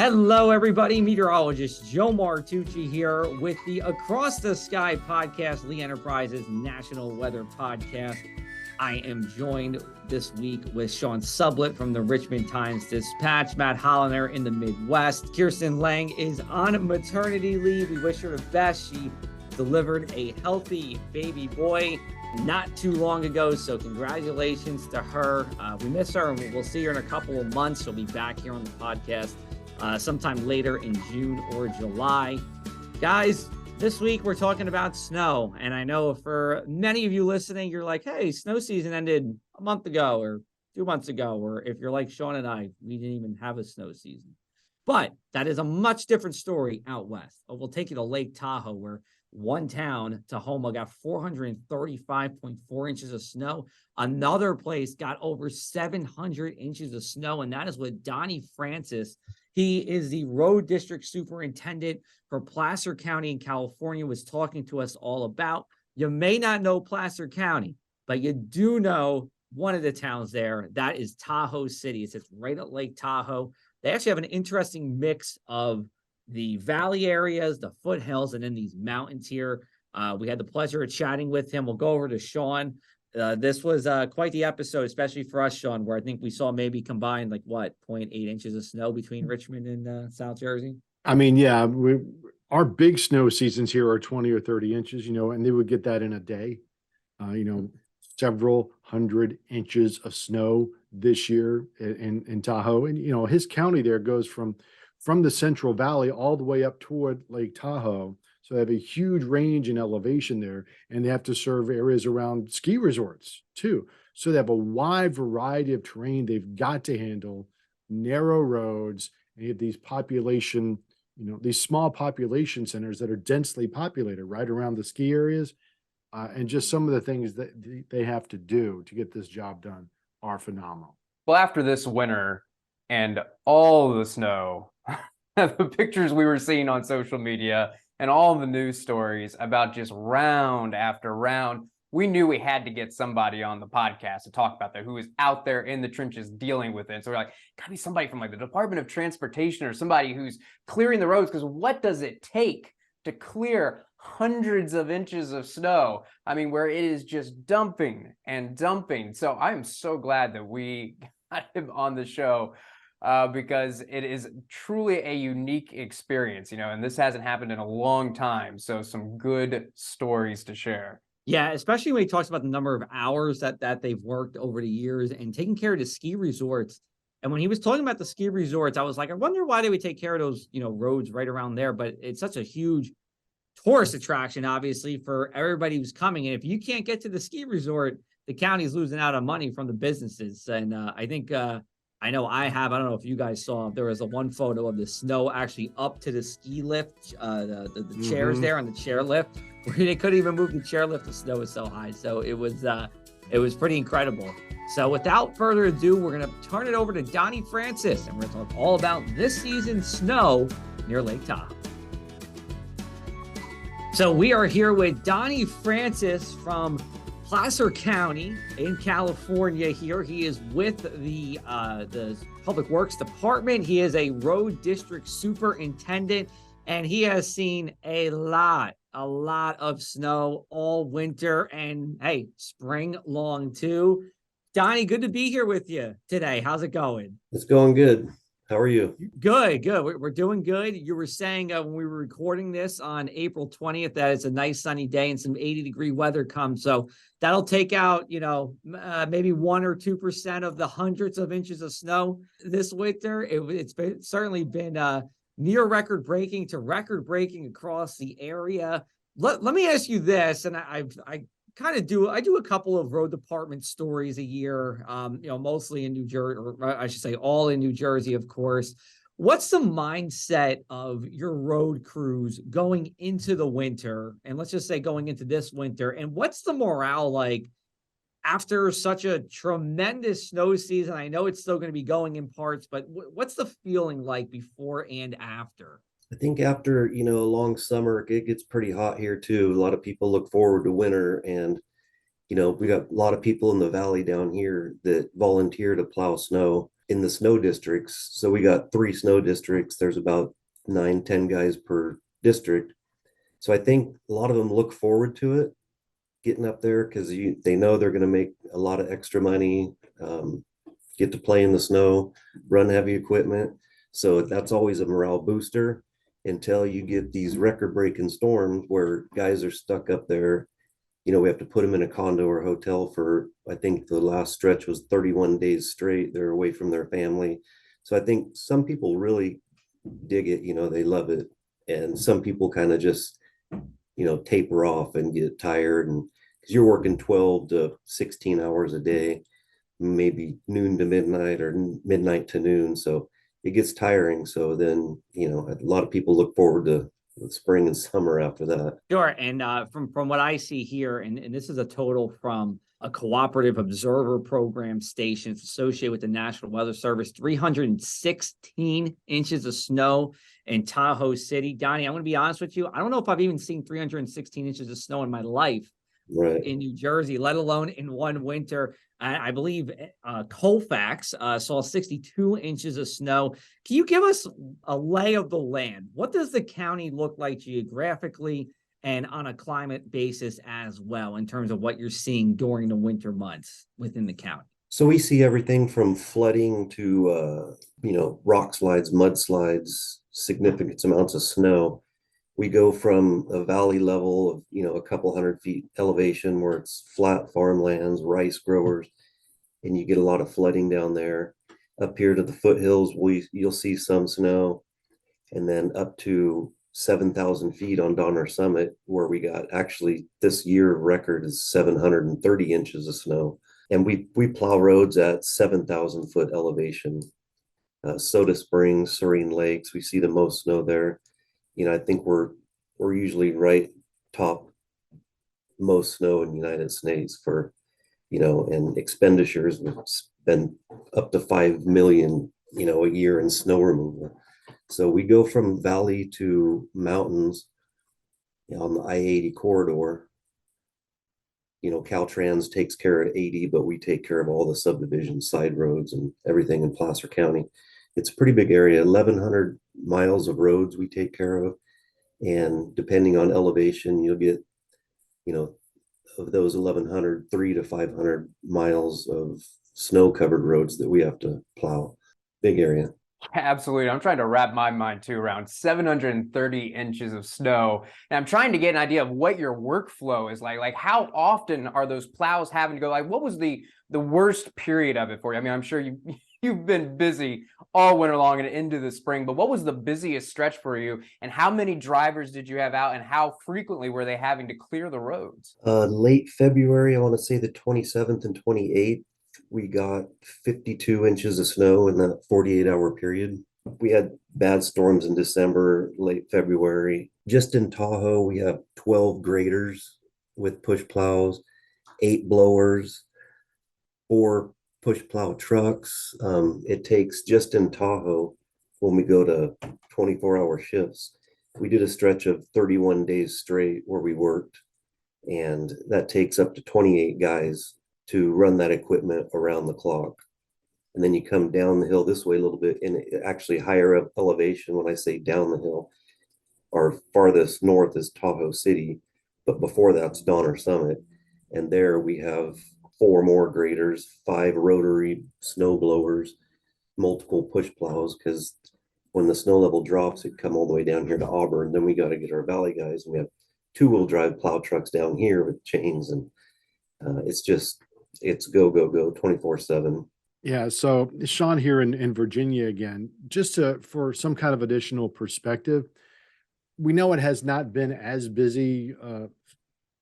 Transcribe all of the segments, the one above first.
Hello, everybody. Meteorologist Joe Martucci here with the Across the Sky podcast, Lee Enterprises National Weather Podcast. I am joined this week with Sean Sublette from the Richmond Times-Dispatch, Matt Holiner in the Midwest. Kirsten Lang is on maternity leave. We wish her the best. She delivered a healthy baby boy not too long ago, so congratulations to her. We miss her, and we'll see her in a couple of months. She'll be back here on the podcast sometime later in June or July. Guys, this week we're talking about snow, and I know for many of you listening, you're like, hey, snow season ended a month ago or 2 months ago, or if you're like Sean and I, we didn't even have a snow season. But that is a much different story out west. We'll take you to Lake Tahoe, where one town, Tahoma, got 435.4 inches of snow. Another place got over 700 inches of snow, and that is with Donnie Francis. He is the road district superintendent for Placer County in California, was talking to us all about. You may not know Placer County, but you do know one of the towns there. That is Tahoe City. It's right at Lake Tahoe. They actually have an interesting mix of the valley areas, the foothills, and then these mountains here. We had the pleasure of chatting with him. We'll go over to Sean. This was quite the episode, especially for us, Sean, where I think we saw maybe combined 0.8 inches of snow between Richmond and South Jersey. I mean, yeah, our big snow seasons here are 20 or 30 inches, and they would get that in a day. Several hundred inches of snow this year in Tahoe. And, his county there goes from the Central Valley all the way up toward Lake Tahoe. So they have a huge range in elevation there, and they have to serve areas around ski resorts too. So they have a wide variety of terrain they've got to handle, narrow roads, and you have these population, these small population centers that are densely populated right around the ski areas. And just some of the things that they have to do to get this job done are phenomenal. Well, after this winter and all the snow, the pictures we were seeing on social media and all the news stories about just round after round, we knew we had to get somebody on the podcast to talk about that, who is out there in the trenches dealing with it. So we're like, gotta be somebody from the Department of Transportation or somebody who's clearing the roads, because what does it take to clear hundreds of inches of snow? I mean, where it is just dumping and dumping. So I'm so glad that we got him on the show. Because it is truly a unique experience, and this hasn't happened in a long time. So some good stories to share. Yeah, especially when he talks about the number of hours that they've worked over the years and taking care of the ski resorts. And when he was talking about the ski resorts, I was like, I wonder why they would take care of those, roads right around there. But it's such a huge tourist attraction, obviously, for everybody who's coming. And if you can't get to the ski resort, the county's losing out on money from the businesses. And I think I know I don't know if you guys saw, there was one photo of the snow actually up to the ski lift, the chairs there on the chair lift, where they couldn't even move the chair lift. The snow was so high. So it was pretty incredible. So without further ado, we're going to turn it over to Donnie Francis, and we're going to talk all about this season's snow near Lake Tahoe. So we are here with Donnie Francis from Placer County in California here. He is with the Public Works Department. He is a road district superintendent, and he has seen a lot of snow all winter and, hey, spring long too. Donnie, good to be here with you today. How's it going? It's going good. How are you? Good. We're doing good. You were saying when we were recording this on April 20th that it's a nice sunny day and some 80-degree weather comes. So that'll take out, maybe 1 or 2% of the hundreds of inches of snow this winter. It's certainly been near record-breaking to record-breaking across the area. Let me ask you this, and I do a couple of road department stories a year, mostly in New Jersey, or I should say all in New Jersey, of course. What's the mindset of your road crews going into the winter? And let's just say going into this winter, and what's the morale like after such a tremendous snow season? I know it's still going to be going in parts, but what's the feeling like before and after? I think after, a long summer, it gets pretty hot here too. A lot of people look forward to winter, and, we got a lot of people in the valley down here that volunteer to plow snow. in the snow districts. So we got 3 snow districts. There's about 9, 10 guys per district. So I think a lot of them look forward to it, getting up there, because they know they're going to make a lot of extra money, get to play in the snow, run heavy equipment. So that's always a morale booster until you get these record-breaking storms where guys are stuck up there. We have to put them in a condo or hotel for, I think the last stretch was 31 days straight. They're away from their family. So I think some people really dig it, they love it. And some people kind of just, taper off and get tired. And because you're working 12 to 16 hours a day, maybe noon to midnight or midnight to noon. So it gets tiring. So then, a lot of people look forward to the spring and summer after that. Sure. And from what I see here, and this is a total from a cooperative observer program station associated with the National Weather Service, 316 inches of snow in Tahoe City. Donnie, I'm going to be honest with you. I don't know if I've even seen 316 inches of snow in my life. Right. In New Jersey, let alone in one winter. I believe Colfax saw 62 inches of snow. Can you give us a lay of the land? What does the county look like geographically and on a climate basis as well, in terms of what you're seeing during the winter months within the county? So we see everything from flooding to, rock slides, mudslides, significant amounts of snow. We go from a valley level of, a couple 100 feet elevation where it's flat farmlands, rice growers, and you get a lot of flooding down there. Up here to the foothills, you'll see some snow, and then up to 7,000 feet on Donner Summit, where we got, actually this year record is 730 inches of snow. And we plow roads at 7,000 foot elevation. Soda Springs, Serene Lakes, we see the most snow there. I think we're usually right top most snow in the United States for, and expenditures. We spend up to 5 million, a year in snow removal. So we go from valley to mountains on the I-80 corridor. Caltrans takes care of 80, but we take care of all the subdivision side roads and everything in Placer County. It's a pretty big area, 1,100 miles of roads we take care of. And depending on elevation, you'll get, of those 1,100, 300 to 500 miles of snow covered roads that we have to plow. Big area. Absolutely. I'm trying to wrap my mind too around 730 inches of snow. And I'm trying to get an idea of what your workflow is like. Like, how often are those plows having to go? Like, what was the worst period of it for you? I mean, I'm sure you've been busy all winter long and into the spring, but what was the busiest stretch for you? And how many drivers did you have out, and how frequently were they having to clear the roads? Late February, I want to say the 27th and 28th. We got 52 inches of snow in that 48-hour period. We had bad storms in December, late February. Just in Tahoe, we have 12 graders with push plows, 8 blowers, 4 push plow trucks. It takes, just in Tahoe, when we go to 24-hour shifts, we did a stretch of 31 days straight where we worked, and that takes up to 28 guys to run that equipment around the clock. And then you come down the hill this way a little bit, and actually higher up elevation. When I say down the hill, our farthest north is Tahoe City, but before that's Donner Summit. And there we have 4 more graders, 5 rotary snow blowers, multiple push plows, because when the snow level drops, it come all the way down here to Auburn. Then we got to get our valley guys, and we have 2-wheel drive plow trucks down here with chains, and it's go 24/7. Yeah. So Sean here in Virginia again, just for some kind of additional perspective, we know it has not been as busy. The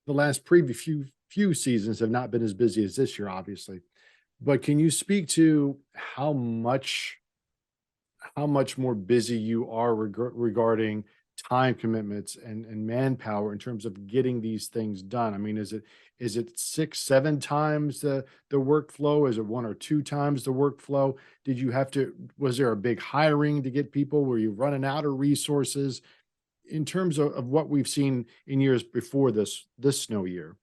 last previous few seasons have not been as busy as this year, obviously. But can you speak to how much more busy you are regarding time commitments and manpower in terms of getting these things done? I mean, is it 6, 7 times the workflow? Is it 1 or 2 times the workflow? Was there a big hiring to get people? Were you running out of resources? In terms of what we've seen in years before this snow year,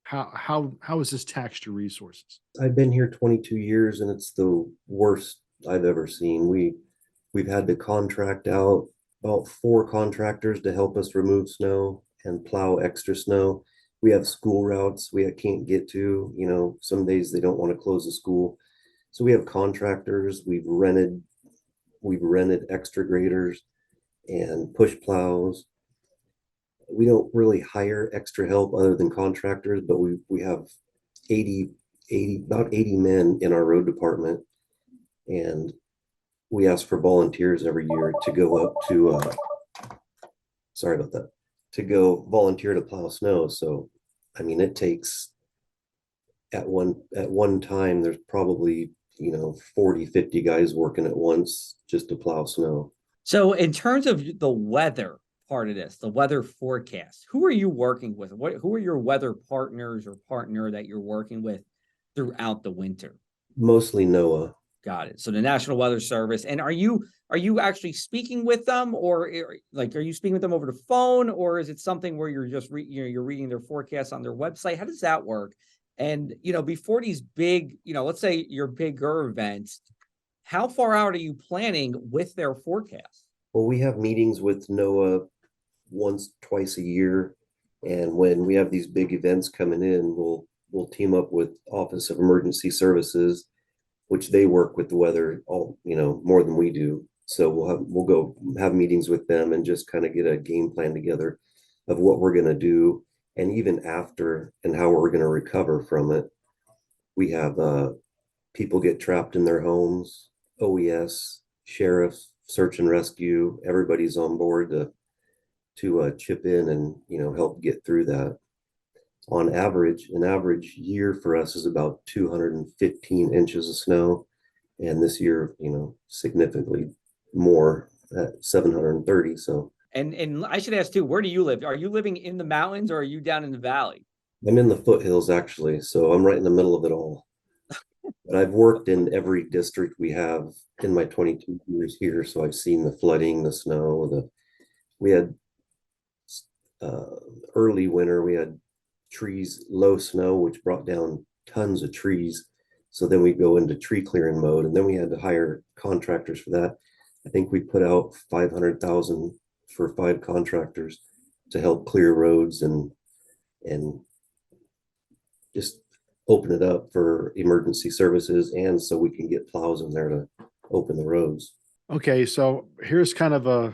how has this taxed your resources? I've been here 22 years, and it's the worst I've ever seen. We've had to contract out about 4 contractors to help us remove snow and plow extra snow. We have school routes we can't get to. Some days they don't want to close the school. So we have contractors. We've rented extra graders and push plows. We don't really hire extra help other than contractors, but we have 80 men in our road department, and we ask for volunteers every year to go up to sorry about that, to go volunteer to plow snow. So I mean, it takes at one time there's probably 40, 50 guys working at once just to plow snow. So in terms of the weather part of this, the weather forecast, who are you working with? Who are your weather partners or partner that you're working with throughout the winter? Mostly NOAA. Got it. So the National Weather Service. And are you actually speaking with them, or are you speaking with them over the phone, or is it something where you're just you're reading their forecasts on their website? How does that work? And before these big, let's say your bigger events, how far out are you planning with their forecast? Well, we have meetings with NOAA once, twice a year. And when we have these big events coming in, we'll team up with Office of Emergency Services, which they work with the weather all, more than we do. So we'll go have meetings with them and just kind of get a game plan together of what we're going to do. And even after, and how we're going to recover from it. We have people get trapped in their homes, OES, sheriffs, search and rescue, everybody's on board to chip in and help get through that. On average, an average year for us is about 215 inches of snow, and this year, significantly more at 730. So, and I should ask too, where do you live? Are you living in the mountains, or are you down in the valley? I'm in the foothills actually, so I'm right in the middle of it all. But I've worked in every district we have in my 22 years here, so I've seen the flooding, the snow. We had early winter, we had trees, low snow, which brought down tons of trees. So then we go into tree clearing mode, and then we had to hire contractors for that. I think we put out 500,000 for 5 contractors to help clear roads and just open it up for emergency services, and so we can get plows in there to open the roads. Okay, so here's kind of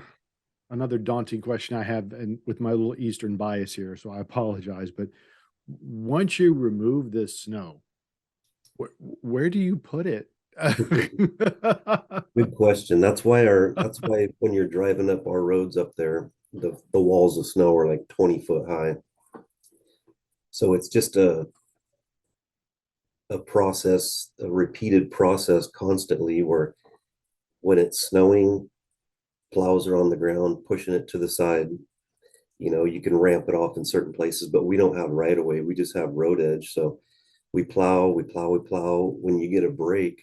another daunting question I have, and with my little Eastern bias here, so I apologize. But once you remove this snow, where do you put it? Good question. That's why when you're driving up our roads up there, the walls of snow are like 20 foot high. So it's just a process, a repeated process constantly, where when it's snowing, plows are on the ground, pushing it to the side. You can ramp it off in certain places, but we don't have right of way. We just have road edge. So we plow. When you get a break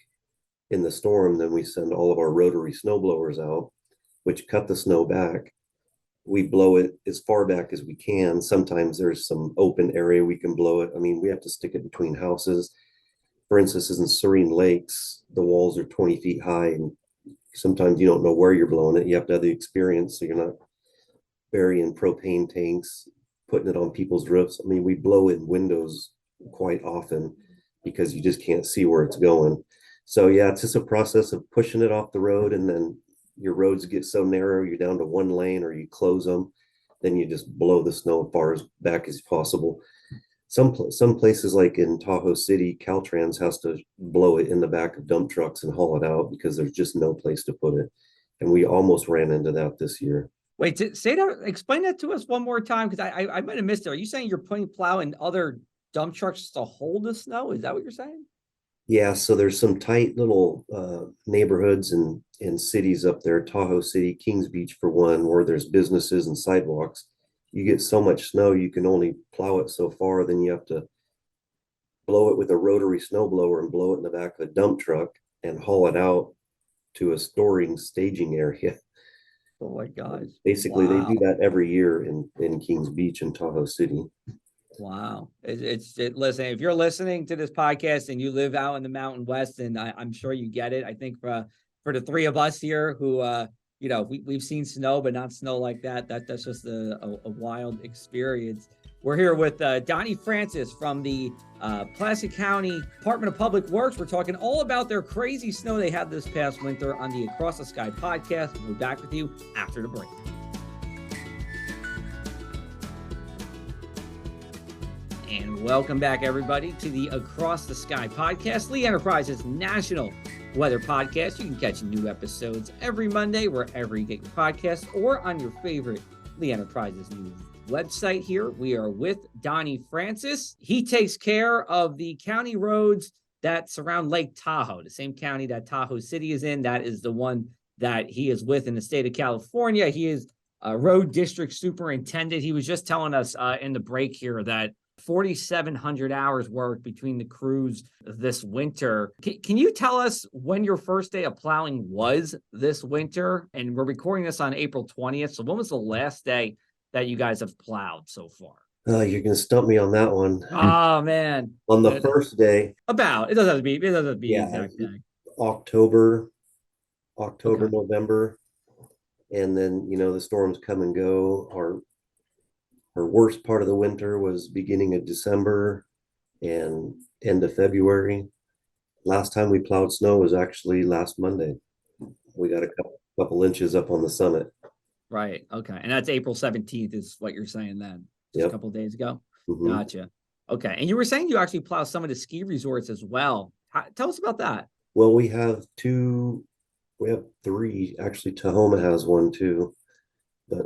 in the storm, then we send all of our rotary snow blowers out, which cut the snow back. We blow it as far back as we can. Sometimes there's some open area we can blow it. I mean, we have to stick it between houses. For instance, in serene lakes, the walls are 20 feet high, and sometimes you don't know where you're blowing it. You have to have the experience, so you're not burying propane tanks, putting it on people's roofs. I mean, we blow in windows quite often because you just can't see where it's going. So yeah, it's just a process of pushing it off the road, and then your roads get so narrow, you're down to one lane, or you close them. Then you just blow the snow as far as back as possible. Some places like in Tahoe City, Caltrans has to blow it in the back of dump trucks and haul it out because there's just no place to put it. And we almost ran into that this year. Wait, say that, explain that to us one more time, because I might have missed it. Are you saying you're putting plow in other dump trucks to hold the snow? Is that what you're saying? Yeah, so there's some tight little neighborhoods and cities up there, Tahoe City, Kings Beach for one, where there's businesses and sidewalks. You get so much snow, you can only plow it so far, then you have to blow it with a rotary snow blower and blow it in the back of a dump truck and haul it out to a staging area. Oh my gosh. Basically, Wow. They do that every year in Kings Beach and Tahoe City. Wow. Listen, if you're listening to this podcast and you live out in the Mountain West, and I'm sure you get it. I think for the three of us here who, we've seen snow, but not snow like that. That's just a wild experience. We're here with Donnie Francis from the Placer County Department of Public Works. We're talking all about their crazy snow they had this past winter on the Across the Sky podcast. We'll be back with you after the break. And welcome back, everybody, to the Across the Sky podcast, Lee Enterprises National Weather Podcast. You can catch new episodes every Monday wherever you get your podcasts or on your favorite Lee Enterprises news website. Here we are with Donnie Francis. He takes care of the county roads that surround Lake Tahoe, the same county that Tahoe City is in. That is the one that he is with in the state of California. He is a road district superintendent. He was just telling us in the break here that 4,700 hours worked between the crews this winter. Can you tell us when your first day of plowing was this winter? And we're recording this on April 20th. So when was the last day that you guys have plowed so far? You're going to stump me on that one. Oh, man. On the first day. It doesn't have to be exact day. October, Okay. November. And then, the storms come and go. Our worst part of the winter was beginning of December and end of February. Last time we plowed snow was actually last Monday. We got a couple inches up on the summit. Right. Okay. And that's April 17th is what you're saying then. Just Yep. a couple of days ago. Mhm. Gotcha. Okay. And you were saying you actually plow some of the ski resorts as well. Tell us about that. Well, we have three. Actually, Tahoma has one too. But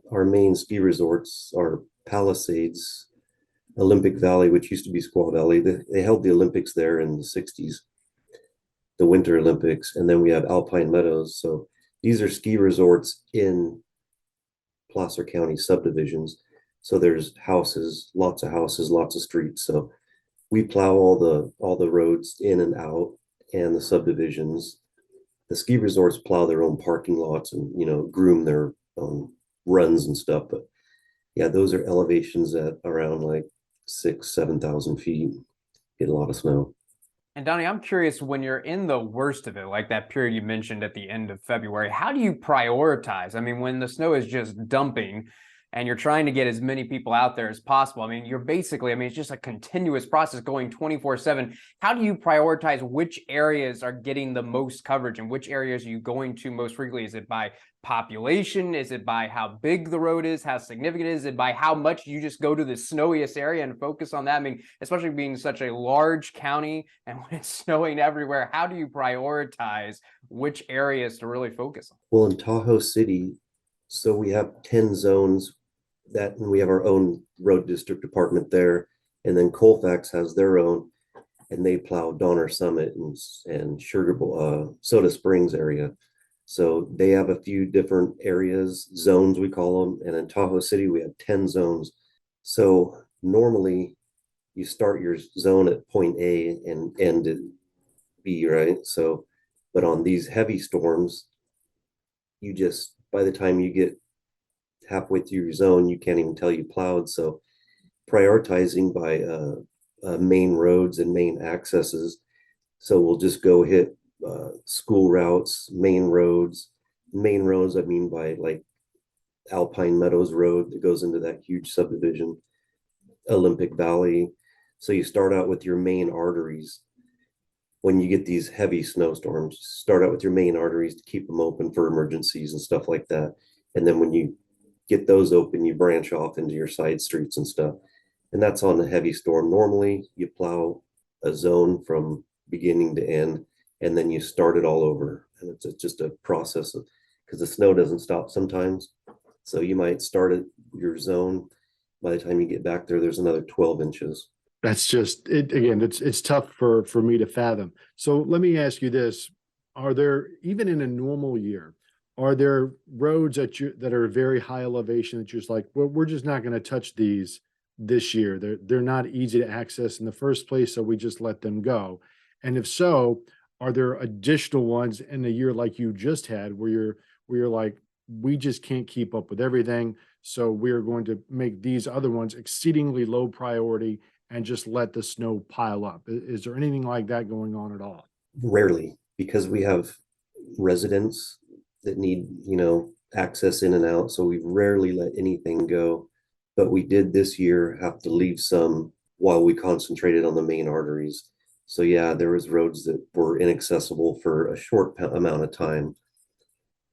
our main ski resorts are Palisades, Olympic Valley, which used to be Squaw Valley. They held the Olympics there in the 60s, the Winter Olympics. And then we have Alpine Meadows. So these are ski resorts in Placer County subdivisions. So there's houses, lots of streets. So we plow all the roads in and out and the subdivisions. The ski resorts plow their own parking lots and, groom their runs and stuff. But yeah, those are elevations at around like 7,000 feet. Get a lot of snow. And Donnie, I'm curious, when you're in the worst of it, like that period you mentioned at the end of February, how do you prioritize? I mean, when the snow is just dumping and you're trying to get as many people out there as possible, I mean, it's just a continuous process going 24/7. How do you prioritize which areas are getting the most coverage and which areas are you going to most frequently? Is it by population? Is it by how big the road is? How significant is it? By how much you just go to the snowiest area and focus on that? I mean, especially being such a large county and when it's snowing everywhere, how do you prioritize which areas to really focus on? Well, in Tahoe City, so we have 10 zones and we have our own road district department there. And then Colfax has their own, and they plow Donner Summit and Sugar Bowl, Soda Springs area. So they have a few different areas, zones we call them. And in Tahoe City, we have 10 zones. So normally you start your zone at point A and end at B, right? So, but on these heavy storms, by the time you get halfway through your zone, you can't even tell you plowed. So prioritizing by main roads and main accesses. So we'll just go hit school routes, main roads. Main roads, I mean by like Alpine Meadows Road that goes into that huge subdivision, Olympic Valley. So you start out with your main arteries. When you get these heavy snowstorms, start out with your main arteries to keep them open for emergencies and stuff like that. And then when you get those open, you branch off into your side streets and stuff. And that's on a heavy storm. Normally you plow a zone from beginning to end, and then you start it all over. And it's just a process because the snow doesn't stop sometimes. So you might start at your zone. By the time you get back there, there's another 12 inches. That's just it. Again, it's tough for me to fathom. So let me ask you this. Are there, even in a normal year, are there roads that are very high elevation that you're just like, well, we're just not going to touch these this year. They're not easy to access in the first place, so we just let them go. And if so, are there additional ones in a year like you just had where you're like, we just can't keep up with everything, So we're going to make these other ones exceedingly low priority and just let the snow pile up. Is there anything like that going on at all? Rarely, because we have residents that need, access in and out. So we rarely let anything go. But we did this year have to leave some while we concentrated on the main arteries. So yeah, there was roads that were inaccessible for a short amount of time.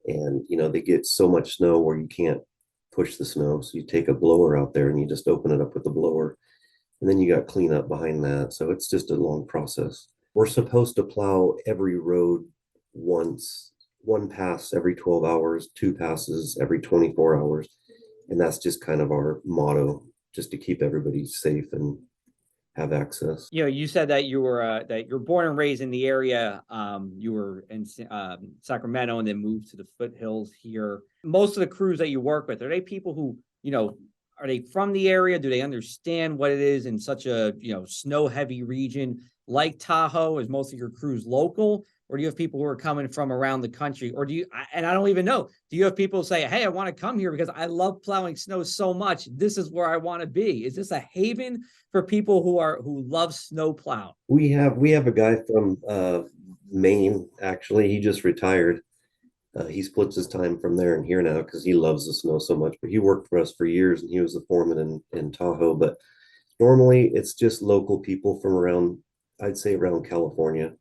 And, they get so much snow where you can't push the snow. So you take a blower out there and you just open it up with the blower. And then you got cleanup behind that. So it's just a long process. We're supposed to plow every road once, one pass every 12 hours, two passes every 24 hours. And that's just kind of our motto, just to keep everybody safe and have access. You said that you're born and raised in the area. You were in Sacramento and then moved to the foothills here. Most of the crews that you work with, are they people who, are they from the area? Do they understand what it is in such a, snow heavy region like Tahoe? Is most of your crews local? Or do you have people who are coming from around the country? Or and I don't even know, do you have people say, hey, I want to come here because I love plowing snow so much. This is where I want to be. Is this a haven for people who love snow plow? We have a guy from Maine, actually. He just retired. He splits his time from there and here now because he loves the snow so much. But he worked for us for years and he was the foreman in Tahoe. But normally it's just local people from around, I'd say around California.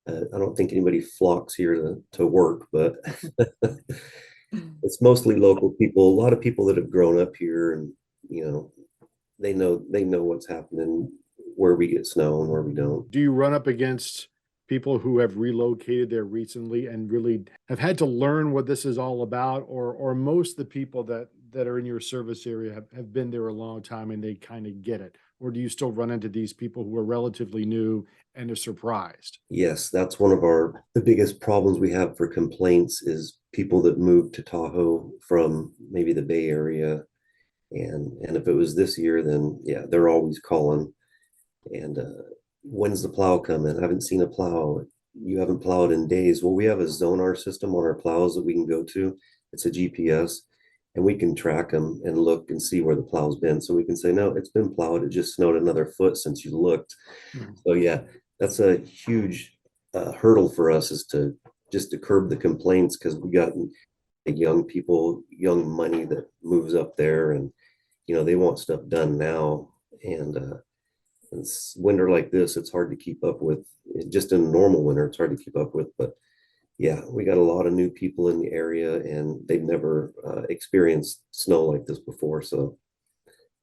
I don't think anybody flocks here to work, but it's mostly local people. A lot of people that have grown up here, and they know what's happening, where we get snow and where we don't. Do you run up against people who have relocated there recently and really have had to learn what this is all about, or most of the people that are in your service area have been there a long time and they kind of get it? Or do you still run into these people who are relatively new and are surprised? Yes, that's one of the biggest problems we have for complaints is people that move to Tahoe from maybe the Bay Area. And if it was this year, then yeah, they're always calling. And when's the plow coming? I haven't seen a plow. You haven't plowed in days. Well, we have a Zonar system on our plows that we can go to. It's a GPS, and we can track them and look and see where the plow's been. So we can say, no, it's been plowed. It just snowed another foot since you looked. Mm-hmm. So yeah, that's a huge hurdle for us, is to curb the complaints, because we got young people, young money that moves up there, and they want stuff done now. And it's winter like this, it's hard to keep up with. Just in a normal winter, it's hard to keep up with. But yeah, we got a lot of new people in the area, and they've never experienced snow like this before. So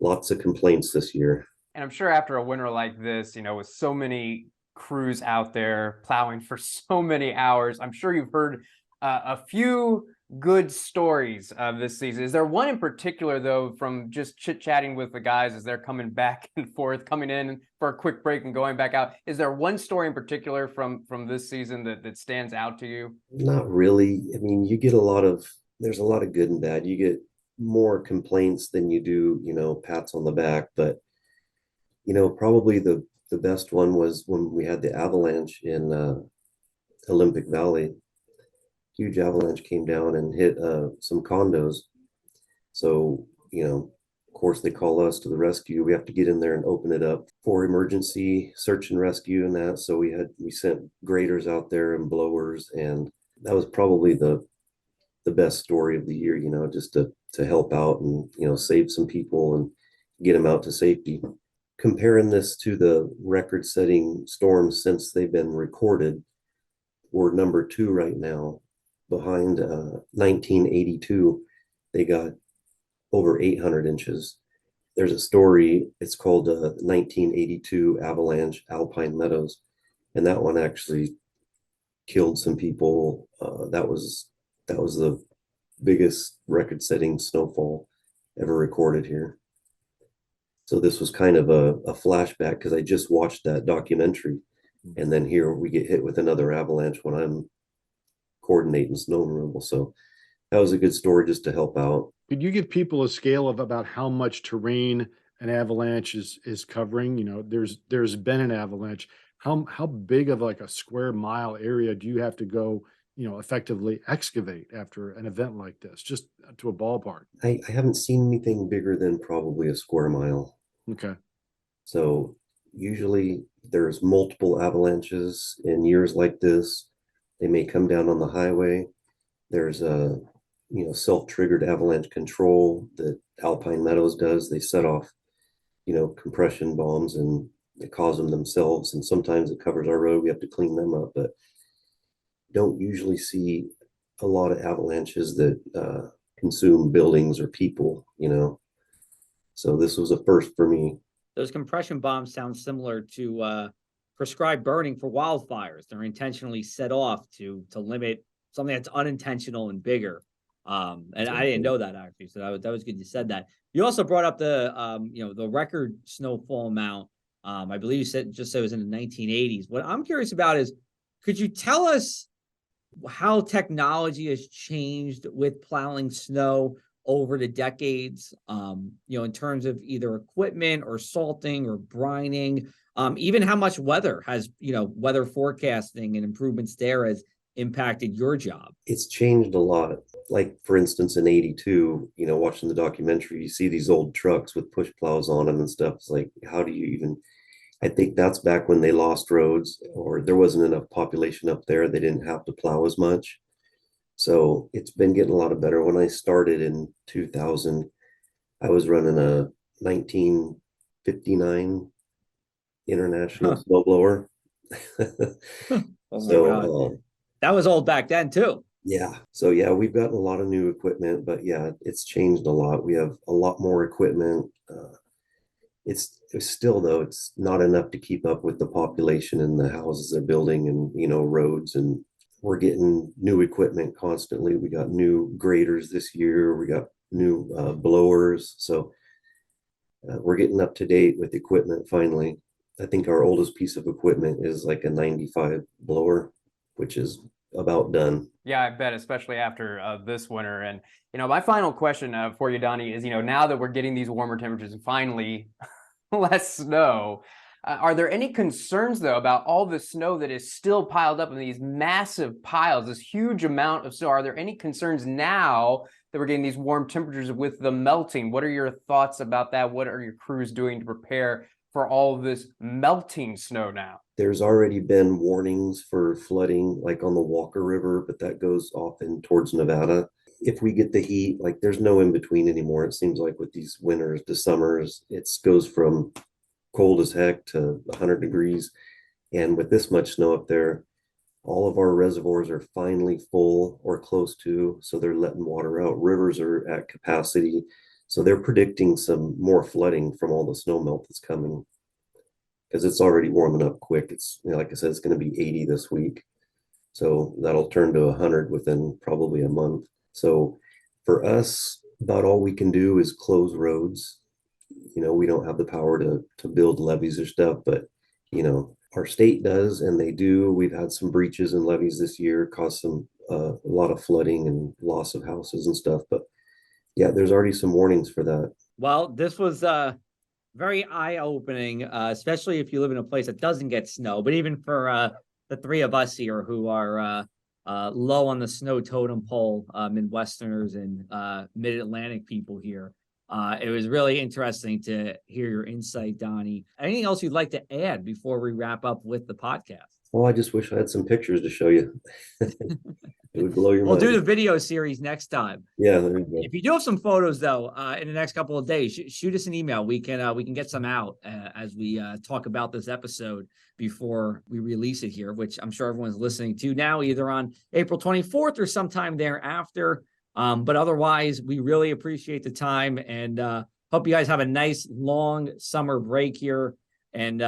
lots of complaints this year. And I'm sure after a winter like this, with so many crews out there plowing for so many hours, I'm sure you've heard a few good stories of this season. Is there one in particular, though, from just chit-chatting with the guys as they're coming back and forth, coming in for a quick break and going back out? Is there one story in particular from this season that stands out to you? Not really. I mean, there's a lot of good and bad. You get more complaints than you do, pats on the back. But, probably the best one was when we had the avalanche in Olympic Valley. Huge avalanche came down and hit some condos. So, of course, they call us to the rescue. We have to get in there and open it up for emergency search and rescue and that. So we sent graders out there and blowers, and that was probably the best story of the year, just to help out and, save some people and get them out to safety. Comparing this to the record-setting storms since they've been recorded, we're number 2 right now. Behind 1982, they got over 800 inches. There's a story, it's called 1982 Avalanche Alpine Meadows, and that one actually killed some people. That was the biggest record-setting snowfall ever recorded here. So this was kind of a flashback, because I just watched that documentary, and then here we get hit with another avalanche when I'm coordinating snow removal. So that was a good story just to help out. Could you give people a scale of about how much terrain an avalanche is covering? There's been an avalanche. How big of like a square mile area do you have to go effectively excavate after an event like this, just to a ballpark? I haven't seen anything bigger than probably a square mile. Okay. So usually there's multiple avalanches in years like this. They may come down on the highway. There's a self-triggered avalanche control that Alpine Meadows does. They set off compression bombs and they cause them themselves. And sometimes it covers our road. We have to clean them up, but don't usually see a lot of avalanches that consume buildings or people. So this was a first for me. Those compression bombs sound similar to prescribed burning for wildfires. They're intentionally set off to limit something that's unintentional and bigger. And I didn't know that, actually. So that was good you said that. You also brought up the record snowfall amount. I believe you said it was in the 1980s. What I'm curious about is, could you tell us how technology has changed with plowing snow over the decades, in terms of either equipment or salting or brining, even how much weather has, weather forecasting and improvements there has impacted your job? It's changed a lot. Like, for instance, in 82, watching the documentary, you see these old trucks with push plows on them and stuff. It's like, how do you even, I think that's back when they lost roads or there wasn't enough population up there. They didn't have to plow as much. So it's been getting a lot better. When I started in 2000, I was running a 1959 International snowblower. So that was old back then too. Yeah. So yeah, we've gotten a lot of new equipment, but yeah, it's changed a lot. We have a lot more equipment. It's still, though, it's not enough to keep up with the population and the houses they're building and, roads, and we're getting new equipment constantly. We got new graders this year. We got new blowers. So we're getting up to date with equipment finally. I think our oldest piece of equipment is like a 95 blower, which is about done. Yeah, I bet, especially after this winter. And, my final question for you, Donnie, is, now that we're getting these warmer temperatures and finally less snow, are there any concerns, though, about all the snow that is still piled up in these massive piles, this huge amount of snow? Are there any concerns now that we're getting these warm temperatures with the melting? What are your thoughts about that? What are your crews doing to prepare for all of this melting snow now? There's already been warnings for flooding, like on the Walker River, but that goes off in towards Nevada. If we get the heat, like there's no in between anymore. It seems like with these winters to summers, it goes from cold as heck to 100 degrees. And with this much snow up there, all of our reservoirs are finally full or close to, so they're letting water out. Rivers are at capacity. So they're predicting some more flooding from all the snow melt that's coming, because it's already warming up quick. It's, like I said, it's going to be 80 this week. So that'll turn to 100 within probably a month. So for us, about all we can do is close roads. We don't have the power to build levees or stuff, but, our state does, and they do. We've had some breaches in levees this year, caused some a lot of flooding and loss of houses and stuff. But yeah, there's already some warnings for that. Well, this was very eye-opening, especially if you live in a place that doesn't get snow. But even for the three of us here who are low on the snow totem pole, Midwesterners and Mid-Atlantic people here, it was really interesting to hear your insight, Donnie. Anything else you'd like to add before we wrap up with the podcast? Well, I just wish I had some pictures to show you. It would blow your mind. We'll do the video series next time. Yeah, there you go. If you do have some photos, though, in the next couple of days, shoot us an email. We can get some out as we talk about this episode before we release it here, which I'm sure everyone's listening to now, either on April 24th or sometime thereafter. But otherwise, we really appreciate the time and hope you guys have a nice long summer break here. And,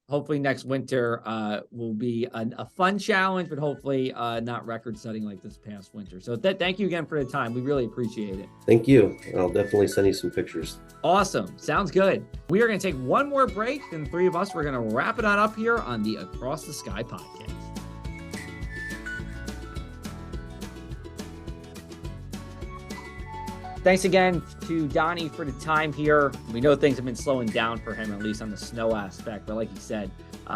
hopefully next winter will be a fun challenge, but hopefully not record setting like this past winter. So thank you again for the time. We really appreciate it. Thank you. I'll definitely send you some pictures. Awesome. Sounds good. We are going to take one more break. Then the three of us, we're going to wrap it on up here on the Across the Sky podcast. Thanks again to Donnie for the time here. We know things have been slowing down for him, at least on the snow aspect. But like he said,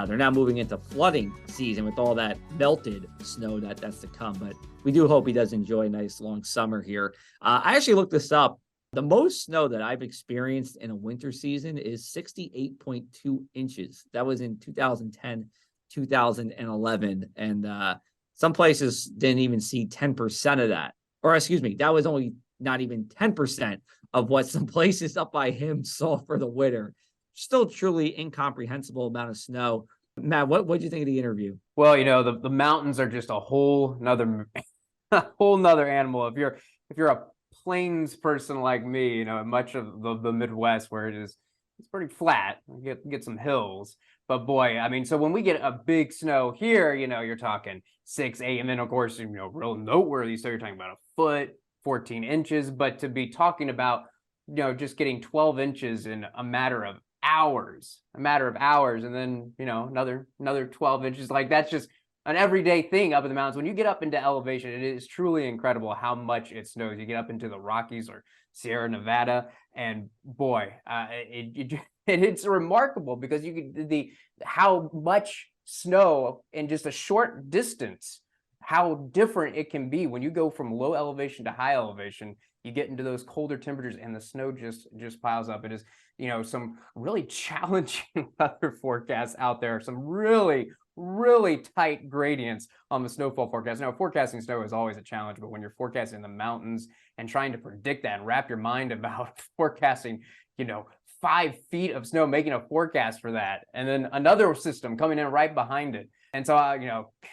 They're now moving into flooding season with all that melted snow that's to come. But we do hope he does enjoy a nice long summer here. I actually looked this up. The most snow that I've experienced in a winter season is 68.2 inches. That was in 2010, 2011. And some places didn't even see 10% of that. Or excuse me, that was only not even 10% of what some places up by him saw for the winter. Still truly incomprehensible amount of snow. Matt, what did you think of the interview? Well, the mountains are just a whole nother animal. If you're a plains person like me, much of the Midwest where it's pretty flat, get some hills. But boy, I mean, so when we get a big snow here, you're talking 6, 8, and then of course, real noteworthy. So you're talking about a foot, 14 inches, but to be talking about, just getting 12 inches in a matter of hours, and then, another 12 inches, like that's just an everyday thing up in the mountains. When you get up into elevation, it is truly incredible how much it snows. You get up into the Rockies or Sierra Nevada, and boy, it's remarkable because how much snow in just a short distance, how different it can be when you go from low elevation to high elevation. You get into those colder temperatures and the snow just piles up. It is, some really challenging weather forecasts out there, some really, really tight gradients on the snowfall forecast. Now, forecasting snow is always a challenge, but when you're forecasting the mountains and trying to predict that and wrap your mind about forecasting, 5 feet of snow, making a forecast for that, and then another system coming in right behind it. And so,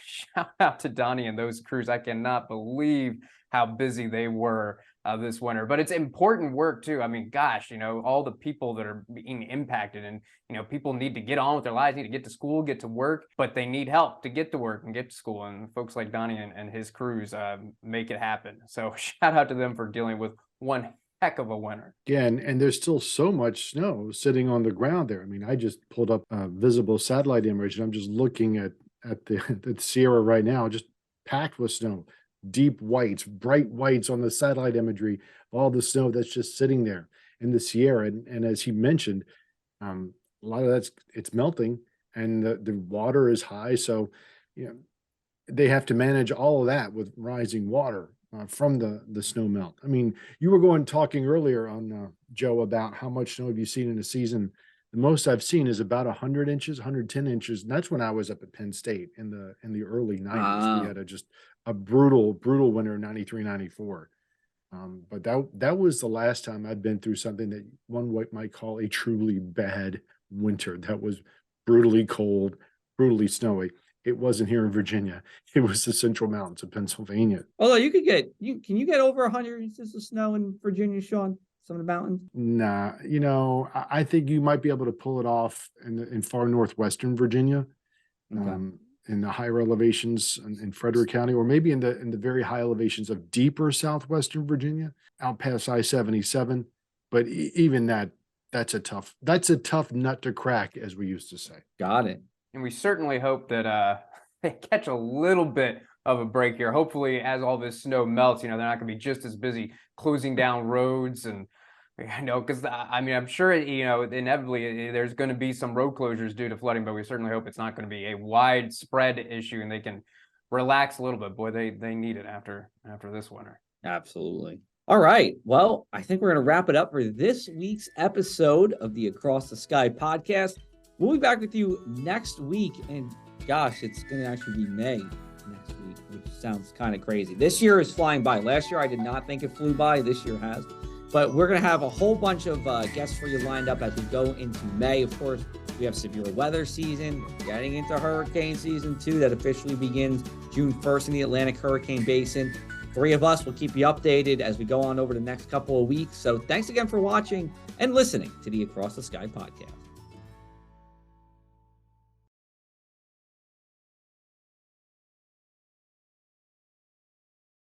shout out to Donnie and those crews. I cannot believe how busy they were this winter, but it's important work too. I mean, gosh, all the people that are being impacted, and people need to get on with their lives, need to get to school, get to work, but they need help to get to work and get to school. And folks like Donnie and his crews make it happen. So shout out to them for dealing with one heck of a winter. Again, and there's still so much snow sitting on the ground there. I mean, I just pulled up a visible satellite image, and I'm just looking at the Sierra right now, just packed with snow. Deep whites, bright whites on the satellite imagery, all the snow that's just sitting there in the Sierra. And as he mentioned, a lot of it's melting, and the water is high. So, they have to manage all of that with rising water from the snow melt. I mean, you were talking earlier on, Joe, about how much snow have you seen in a season. The most I've seen is about 100 inches, 110 inches. And that's when I was up at Penn State in the early 90s. We had a brutal winter, 93, 94. But that was the last time I'd been through something that one might call a truly bad winter. That was brutally cold, brutally snowy. It wasn't here in Virginia. It was the Central Mountains of Pennsylvania. Although can you get over 100 inches of snow in Virginia, Sean? Some of the mountains? Nah, I think you might be able to pull it off in far northwestern Virginia. Okay. In the higher elevations in Frederick County, or maybe in the very high elevations of deeper southwestern Virginia, out past I-77. But even that's a tough nut to crack, as we used to say. Got it. And we certainly hope that they catch a little bit of a break here. Hopefully, as all this snow melts, they're not going to be just as busy closing down roads. And because I'm sure inevitably there's going to be some road closures due to flooding, but we certainly hope it's not going to be a widespread issue and they can relax a little bit. Boy, they need it after this winter. Absolutely. All right. Well, I think we're going to wrap it up for this week's episode of the Across the Sky podcast. We'll be back with you next week, and gosh, it's going to actually be May next week, which sounds kind of crazy. This year is flying by. Last year, I did not think it flew by. This year has. But we're going to have a whole bunch of guests for you lined up as we go into May. Of course, we have severe weather season. We're getting into hurricane season 2 that officially begins June 1st in the Atlantic Hurricane Basin. 3 of us will keep you updated as we go on over the next couple of weeks. So thanks again for watching and listening to the Across the Sky podcast.